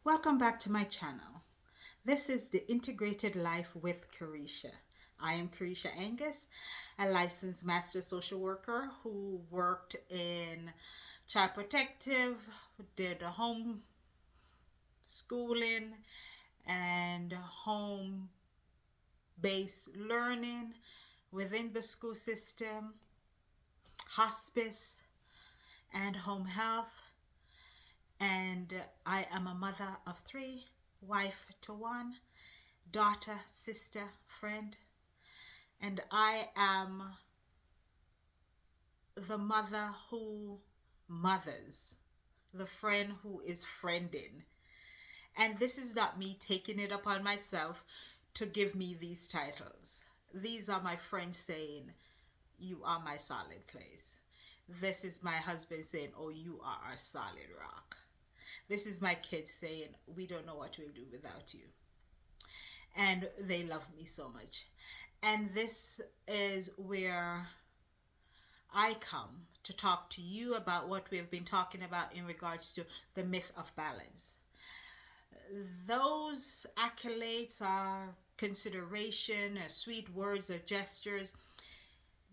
Welcome back to my channel. This is the Integrated Life with Carisha. I am Carisha Angus, a licensed master social worker who worked in child protective, did home schooling and home based learning within the school system, hospice, and home health. And I am a mother of three, wife to one, daughter, sister, friend, and I am the mother who mothers, the friend who is friending. And this is not me taking it upon myself to give me these titles. These are my friends saying, "You are my solid place." This is my husband saying, "Oh, you are our solid rock." This is my kids saying, "We don't know what we'll do without you." And they love me so much. And this is where I come to talk to you about what we have been talking about in regards to the myth of balance. Those accolades are consideration, sweet words or gestures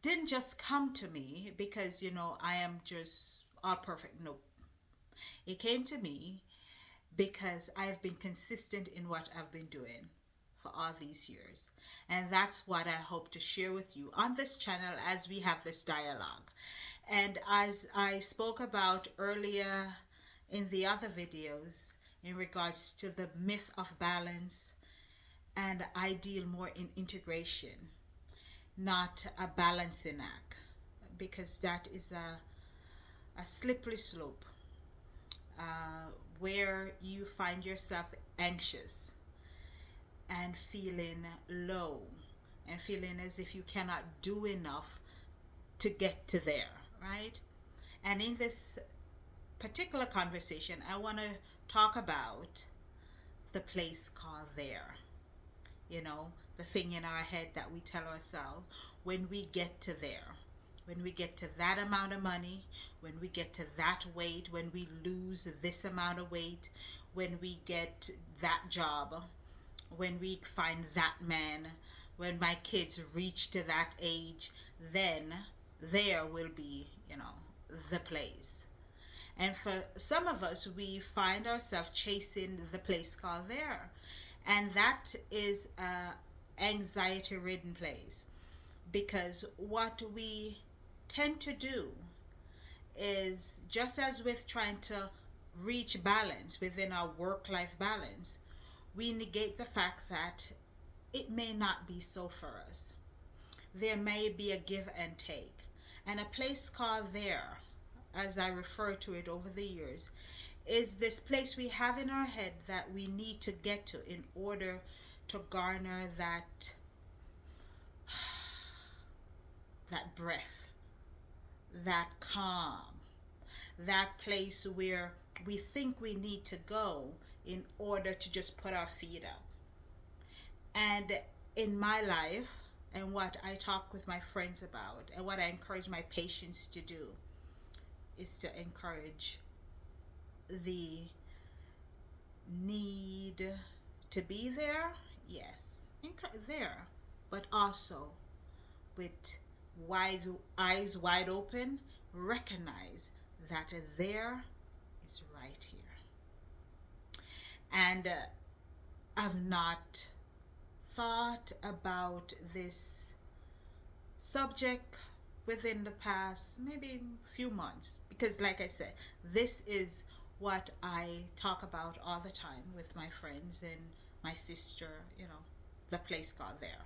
didn't just come to me because, I am just all perfect. Nope. It came to me because I've been consistent in what I've been doing for all these years. And that's what I hope to share with you on this channel as we have this dialogue. And as I spoke about earlier in the other videos in regards to the myth of balance, and I deal more in integration, not a balancing act, because that is a slippery slope where you find yourself anxious and feeling low and feeling as if you cannot do enough to get to there, right? And in this particular conversation, I want to talk about the place called there. You know, the thing in our head that we tell ourselves when we get to there, when we get to that amount of money, when we get to that weight, when we lose this amount of weight, when we get that job, when we find that man, when my kids reach to that age, then there will be, the place. And for some of us, we find ourselves chasing the place called there. And that is a anxiety ridden place because what we tend to do is just as with trying to reach balance within our work life balance, we negate the fact that it may not be so for us. There may be a give and take. And a place called there, as I refer to it over the years, is this place we have in our head that we need to get to in order to garner that breath, that calm, that place where we think we need to go in order to just put our feet up. And in my life, and what I talk with my friends about, and what I encourage my patients to do, is to encourage the need to be there, yes, there, but also with wide eyes wide open, recognize that there is right here. And I've not thought about this subject within the past maybe few months because like I said, this is what I talk about all the time with my friends and my sister, the place called there.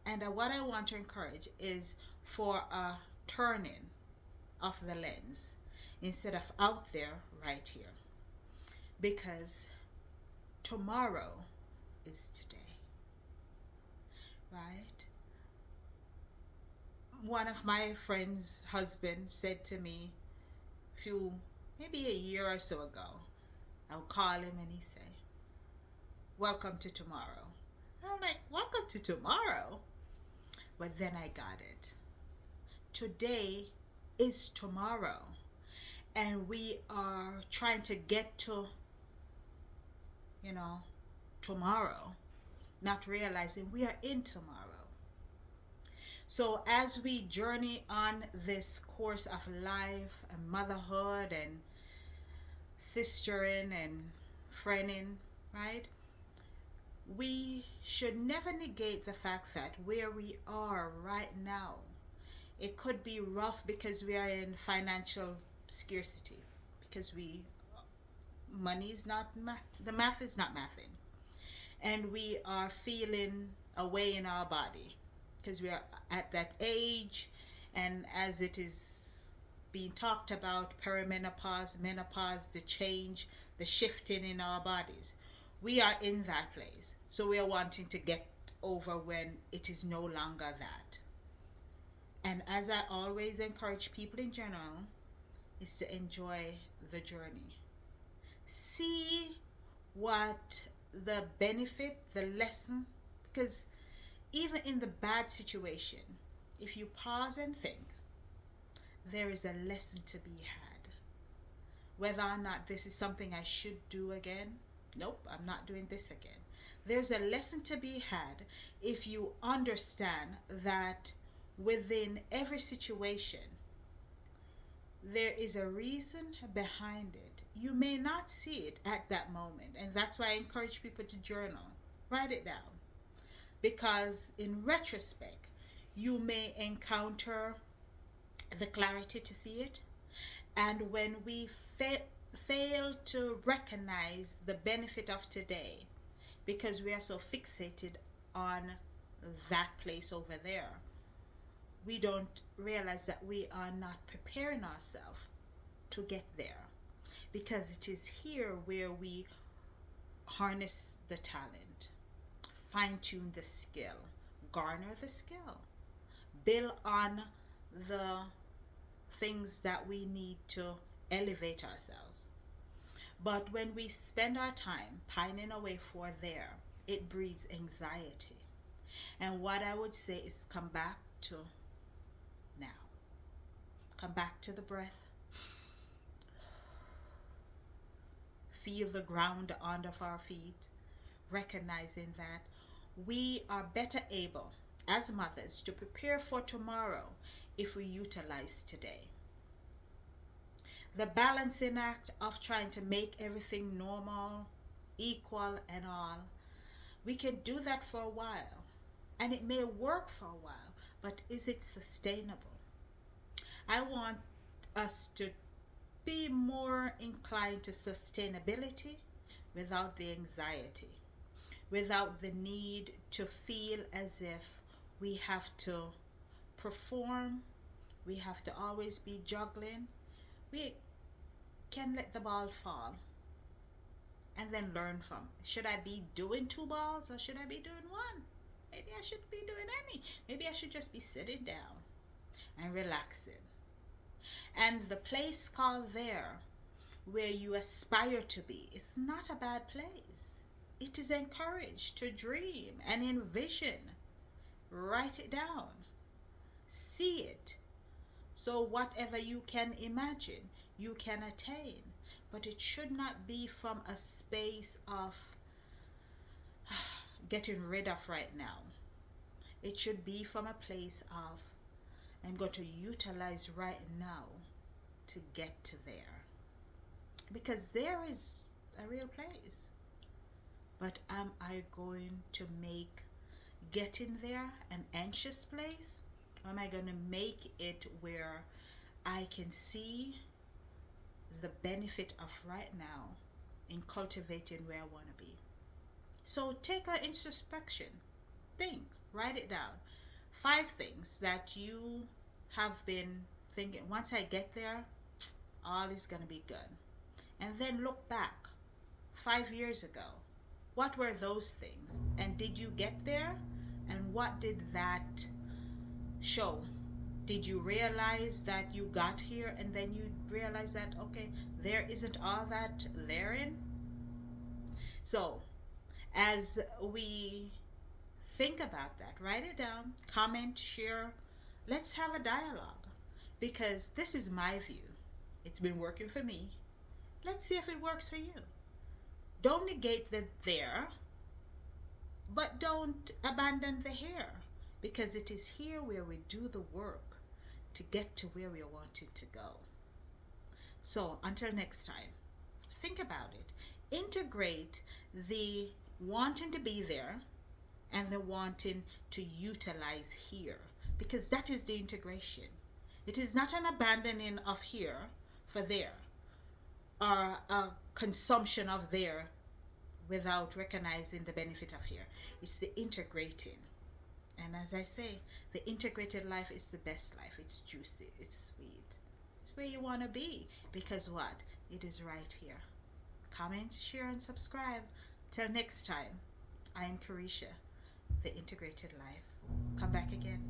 And what I want to encourage is for a turning of the lens instead of out there, right here, because tomorrow is today, right? One of my friends' husband said to me few maybe a year or so ago, I'll call him and he say, "Welcome to tomorrow." I'm like, "Welcome to tomorrow?" But then I got it. Today is tomorrow. And we are trying to get to you know, tomorrow, not realizing we are in tomorrow. So as we journey on this course of life and motherhood and sistering and friending, right? We should never negate the fact that where we are right now, it could be rough because we are in financial scarcity, because we money is not math, the math is not mathing, and we are feeling a way in our body because we are at that age, and as it is being talked about, perimenopause, menopause, the change, the shifting in our bodies, we are in that place, so we are wanting to get over when it is no longer that. And as I always encourage people in general, is to enjoy the journey. See what the benefit, the lesson, because even in the bad situation, if you pause and think, there is a lesson to be had. Whether or not this is something I should do again, nope, I'm not doing this again. There's a lesson to be had if you understand that within every situation, there is a reason behind it. You may not see it at that moment, and that's why I encourage people to journal. Write it down. Because in retrospect, you may encounter the clarity to see it. And when we fail to recognize the benefit of today, because we are so fixated on that place over there, we don't realize that we are not preparing ourselves to get there, because it is here where we harness the talent, fine tune the skill, garner the skill, build on the things that we need to elevate ourselves. But when we spend our time pining away for there, it breeds anxiety. And what I would say is come back to now. Come back to the breath. Feel the ground under our feet, recognizing that we are better able as mothers to prepare for tomorrow if we utilize today. The balancing act of trying to make everything normal, equal, and all, we can do that for a while, and it may work for a while, but is it sustainable? I want us to be more inclined to sustainability without the anxiety, without the need to feel as if we have to perform, we have to always be juggling. We can let the ball fall and then learn from. Should I be doing two balls or should I be doing one? Maybe I should be doing any. Maybe I should just be sitting down and relaxing. And the place called there, where you aspire to be, is not a bad place. It is encouraged to dream and envision. Write it down. See it. So whatever you can imagine, you can attain. But it should not be from a space of getting rid of right now. It should be from a place of, I'm going to utilize right now to get to there. Because there is a real place. But am I going to make getting there an anxious place? Or am I going to make it where I can see the benefit of right now in cultivating where I want to be? So take an introspection. Think. Write it down. 5 things that you have been thinking, once I get there, all is going to be good. And then look back 5 years ago. What were those things? And did you get there? And what did that show? Did you realize that you got here and then you realize that, okay, there isn't all that therein? So, as we think about that, write it down, comment, share. Let's have a dialogue, because this is my view. It's been working for me. Let's see if it works for you. Don't negate the there, but don't abandon the here, because it is here where we do the work to get to where we're wanting to go. So until next time, think about it. Integrate the wanting to be there and the wanting to utilize here, because that is the integration. It is not an abandoning of here for there, or a consumption of there without recognizing the benefit of here. It's the integrating. And as I say, the integrated life is the best life. It's juicy, it's sweet. It's where you want to be, because what? It is right here. Comment, share, and subscribe. Till next time, I am Carisha, the integrated life. Come back again.